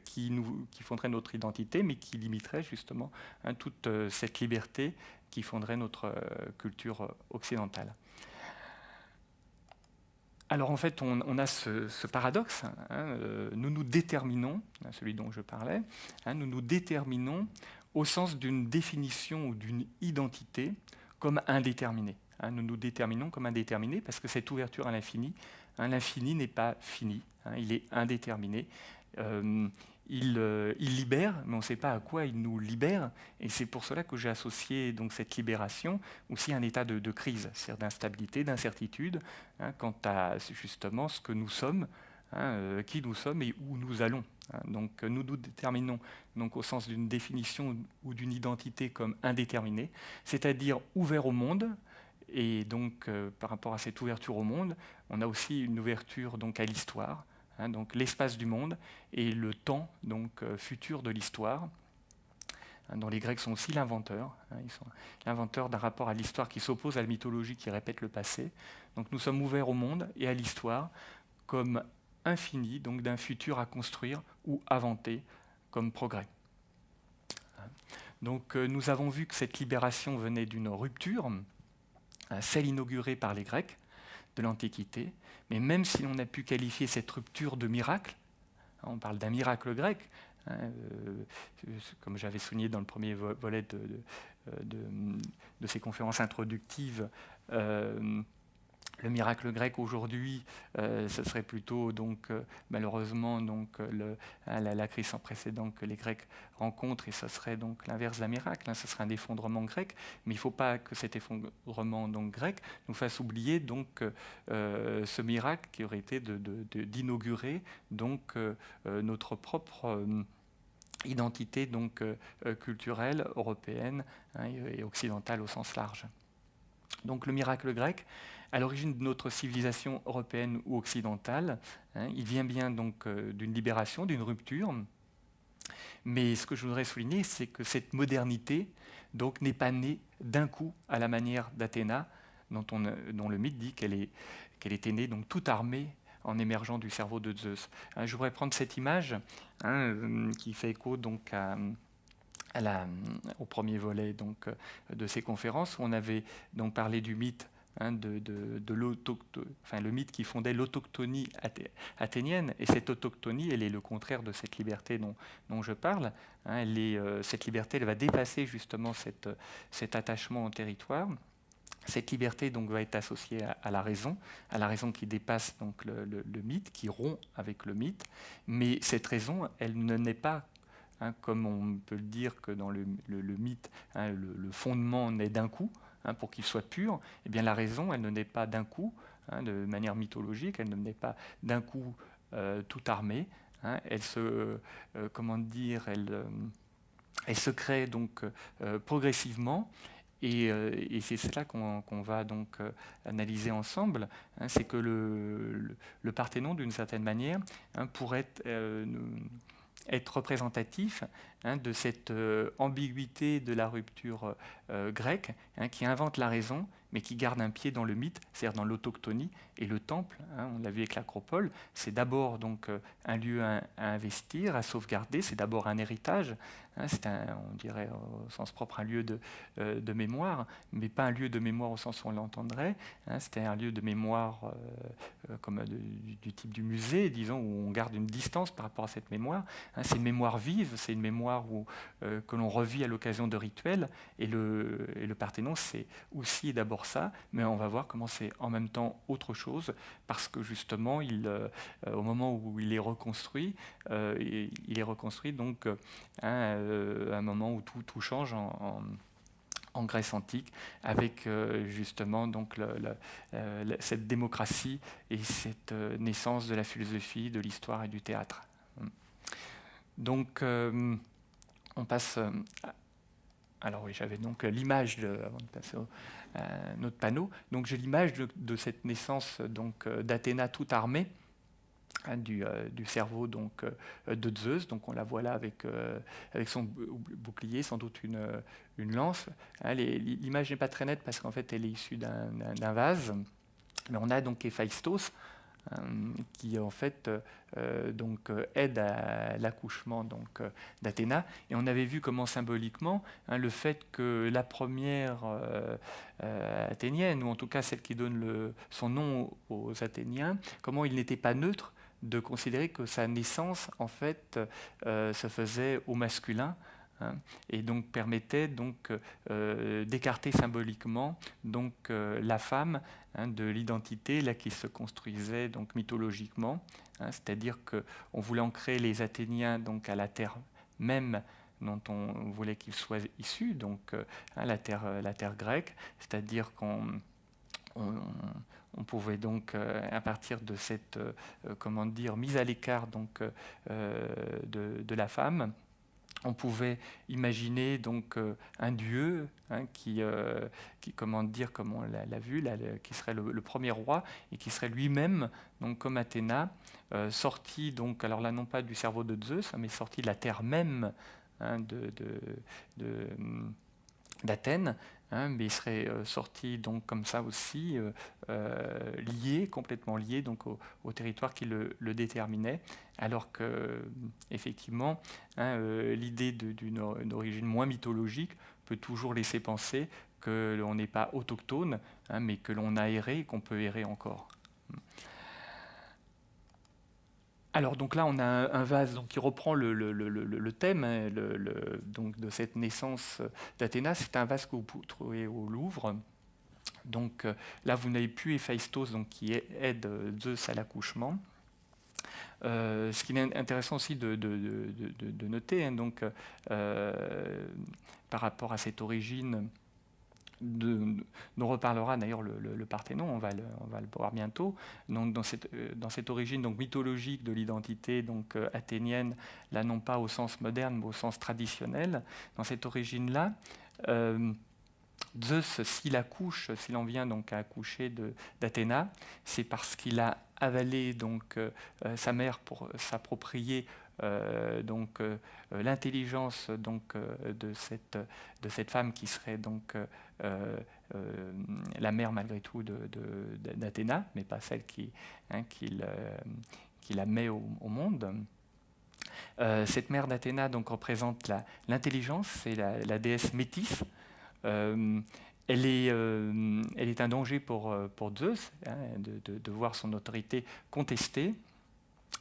qui fonderait notre identité, mais qui limiterait justement toute cette liberté qui fonderait notre culture occidentale. Alors en fait, on a ce paradoxe, nous nous déterminons, celui dont je parlais, nous nous déterminons au sens d'une définition ou d'une identité comme indéterminée. Nous nous déterminons comme indéterminée parce que cette ouverture à l'infini, l'infini n'est pas fini, il est indéterminé. Il libère, mais on ne sait pas à quoi il nous libère, et c'est pour cela que j'ai associé donc cette libération aussi à un état de crise, c'est-à-dire d'instabilité, d'incertitude, quant à justement ce que nous sommes, qui nous sommes et où nous allons. Donc nous nous déterminons donc, au sens d'une définition ou d'une identité comme indéterminée, c'est-à-dire ouvert au monde. Et donc, par rapport à cette ouverture au monde, on a aussi une ouverture donc, à l'histoire, donc l'espace du monde et le temps donc, futur de l'histoire, dont les Grecs sont aussi l'inventeur. Ils sont l'inventeur d'un rapport à l'histoire qui s'oppose à la mythologie qui répète le passé. Donc nous sommes ouverts au monde et à l'histoire comme infini, donc d'un futur à construire ou inventer comme progrès. Donc nous avons vu que cette libération venait d'une rupture, celle inaugurée par les Grecs de l'Antiquité, mais même si l'on a pu qualifier cette rupture de miracle, on parle d'un miracle grec, comme j'avais souligné dans le premier volet de ces conférences introductives, le miracle grec aujourd'hui, ce serait plutôt donc malheureusement donc la crise sans précédent que les Grecs rencontrent, et ce serait donc l'inverse d'un miracle, ce serait un effondrement grec. Mais il ne faut pas que cet effondrement donc grec nous fasse oublier donc ce miracle qui aurait été d'inaugurer donc notre propre identité donc culturelle européenne et occidentale au sens large. Donc le miracle grec, à l'origine de notre civilisation européenne ou occidentale, il vient bien donc d'une libération, d'une rupture. Mais ce que je voudrais souligner, c'est que cette modernité donc n'est pas née d'un coup à la manière d'Athéna, dont le mythe dit qu'elle était née donc toute armée en émergeant du cerveau de Zeus. Je voudrais prendre cette image qui fait écho donc au premier volet donc, de ces conférences, où on avait donc parlé du mythe le mythe qui fondait l'autochtonie athénienne. Et cette autochtonie, elle est le contraire de cette liberté dont je parle. Cette liberté, elle va dépasser justement cet attachement au territoire. Cette liberté donc, va être associée à la raison qui dépasse donc, le mythe, qui rompt avec le mythe. Mais cette raison, elle ne naît pas comme on peut le dire que dans le mythe, le fondement naît d'un coup, pour qu'il soit pur. Eh bien, la raison, elle ne naît pas d'un coup, de manière mythologique, elle ne naît pas d'un coup tout armée. Elle se, elle se crée donc progressivement. Et c'est cela qu'on va donc analyser ensemble, c'est que le Parthénon, d'une certaine manière, pourrait être représentatif de cette ambiguïté de la rupture grecque, qui invente la raison, mais qui garde un pied dans le mythe, c'est-à-dire dans l'autochtonie. Et le temple, on l'a vu avec l'acropole, c'est d'abord donc un lieu à investir, à sauvegarder, c'est d'abord un héritage, c'est on dirait au sens propre un lieu de mémoire, mais pas un lieu de mémoire au sens où on l'entendrait, c'était un lieu de mémoire comme du type du musée, disons, où on garde une distance par rapport à cette mémoire. C'est une mémoire vive, c'est une mémoire que l'on revit à l'occasion de rituels, et le Parthénon, c'est aussi et d'abord ça, mais on va voir comment c'est en même temps autre chose, parce que justement, au moment où il est reconstruit, il est reconstruit donc à un moment où tout change en Grèce antique, avec justement donc cette démocratie et cette naissance de la philosophie, de l'histoire et du théâtre. Donc, on passe. Alors oui, j'avais donc l'image avant de passer à notre panneau. Donc j'ai l'image de cette naissance donc d'Athéna toute armée. Du cerveau donc, de Zeus, donc on la voit là avec son bouclier, sans doute une lance. L'image n'est pas très nette parce qu'en fait elle est issue d'un vase, mais on a donc Héphaïstos, qui en fait aide à l'accouchement d'Athéna. Et on avait vu comment symboliquement le fait que la première athénienne, ou en tout cas celle qui donne son nom aux Athéniens, comment il n'était pas neutre de considérer que sa naissance en fait se faisait au masculin, et donc permettait d'écarter symboliquement la femme de l'identité là qui se construisait mythologiquement, c'est-à-dire qu'on voulait ancrer les Athéniens à la terre même dont on voulait qu'ils soient issus, la terre grecque, c'est-à-dire qu'on pouvait à partir de cette mise à l'écart de la femme, on pouvait imaginer un dieu qui comme on l'a vu, là, qui serait le premier roi et qui serait lui-même, comme Athéna, sorti, alors là non pas du cerveau de Zeus, mais sorti de la terre même d'Athènes, mais il serait sorti comme ça aussi, complètement lié au territoire qui le déterminait, alors que effectivement, l'idée d'une origine moins mythologique peut toujours laisser penser que l'on n'est pas autochtone, mais que l'on a erré et qu'on peut errer encore. Alors donc là, on a un vase qui reprend le thème de cette naissance d'Athéna. C'est un vase que vous pouvez trouver au Louvre. Donc là, vous n'avez plus Héphaïstos qui aide Zeus à l'accouchement. Ce qui est intéressant aussi de noter, par rapport à cette origine, dont reparlera d'ailleurs le Parthénon, on va le voir bientôt. Donc, dans cette origine mythologique de l'identité athénienne, là non pas au sens moderne mais au sens traditionnel, dans cette origine-là, Zeus, s'il en vient à accoucher d'Athéna, c'est parce qu'il a avalé sa mère pour s'approprier l'intelligence de cette femme qui serait la mère malgré tout d'Athéna, mais pas celle qui la met au monde. Cette mère d'Athéna représente l'intelligence, c'est la déesse Métis. Elle est un danger pour Zeus, de voir son autorité contestée,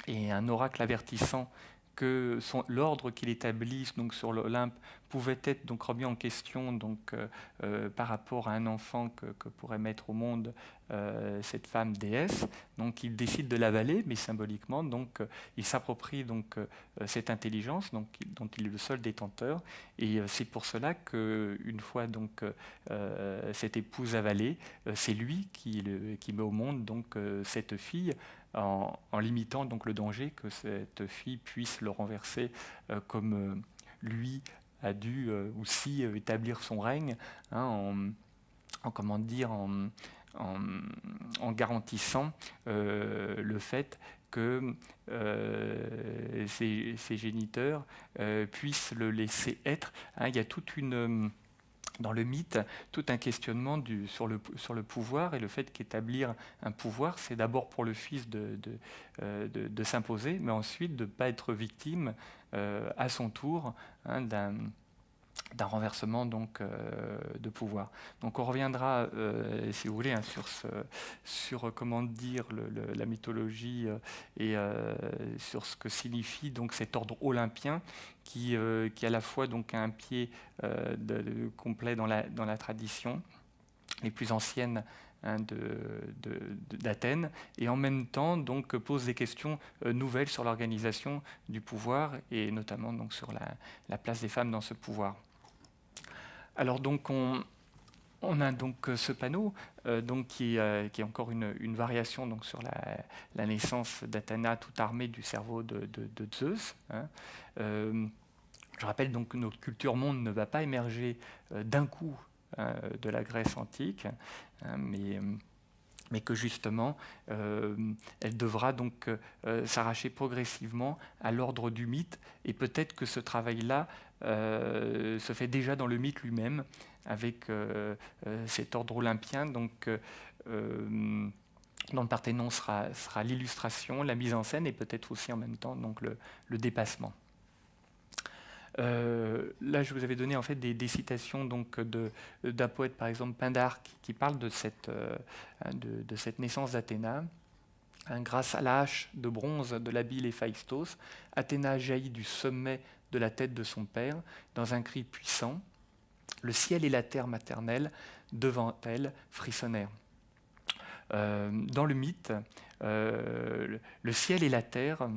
et un oracle avertissant que l'ordre qu'il établit sur l'Olympe pouvait être remis en question par rapport à un enfant que pourrait mettre au monde cette femme déesse. Donc il décide de l'avaler, mais symboliquement, il s'approprie cette intelligence dont il est le seul détenteur. Et c'est pour cela qu'une fois cette épouse avalée, c'est lui qui met au monde cette fille, en limitant le danger que cette fille puisse le renverser, comme lui a dû aussi établir son règne, en garantissant le fait que ses géniteurs puissent le laisser être. Il y a dans le mythe, tout un questionnement sur le pouvoir, et le fait qu'établir un pouvoir, c'est d'abord pour le fils de s'imposer, mais ensuite de ne pas être victime à son tour d'un renversement de pouvoir. Donc on reviendra, si vous voulez, sur comment dire la mythologie et sur ce que signifie cet ordre olympien qui à la fois a un pied complet dans la tradition les plus anciennes d'Athènes, et en même temps pose des questions nouvelles sur l'organisation du pouvoir, et notamment sur la place des femmes dans ce pouvoir. Alors on a ce panneau qui est encore une variation sur la naissance d'Athéna tout armée du cerveau de Zeus. Je rappelle que notre culture monde ne va pas émerger d'un coup de la Grèce antique, mais que justement, elle devra s'arracher progressivement à l'ordre du mythe, et peut-être que ce travail-là se fait déjà dans le mythe lui-même, avec cet ordre olympien dans le Parthénon sera l'illustration, la mise en scène et peut-être aussi en même temps donc le dépassement. Là, je vous avais donné en fait des citations donc d'un poète, par exemple Pindare, qui parle de cette naissance d'Athéna. Grâce à la hache de bronze de l'habile Héphaïstos, Athéna jaillit du sommet de la tête de son père dans un cri puissant. Le ciel et la terre maternelle, devant elle, frissonnèrent. Dans le mythe, le ciel et la terre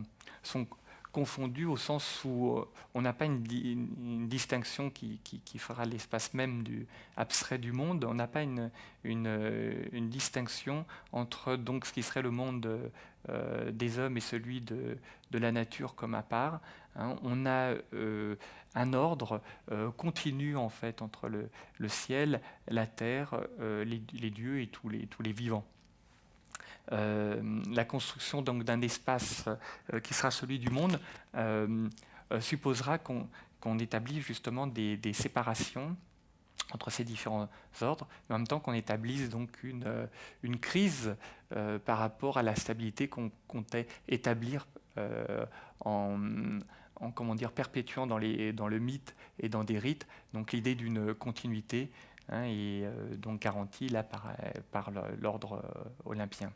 sont confondus au sens où on n'a pas une distinction qui fera l'espace même abstrait du monde. On n'a pas une distinction entre donc, ce qui serait le monde des hommes et celui de la nature comme à part. Hein. On a un ordre continu en fait entre le ciel, la terre, les dieux et tous les vivants. La construction donc d'un espace qui sera celui du monde supposera qu'on établisse justement des séparations entre ces différents ordres, mais en même temps qu'on établisse donc une crise par rapport à la stabilité qu'on comptait établir en comment dire, perpétuant dans le mythe et dans des rites, donc l'idée d'une continuité, hein, et donc garantie là par l'ordre olympien.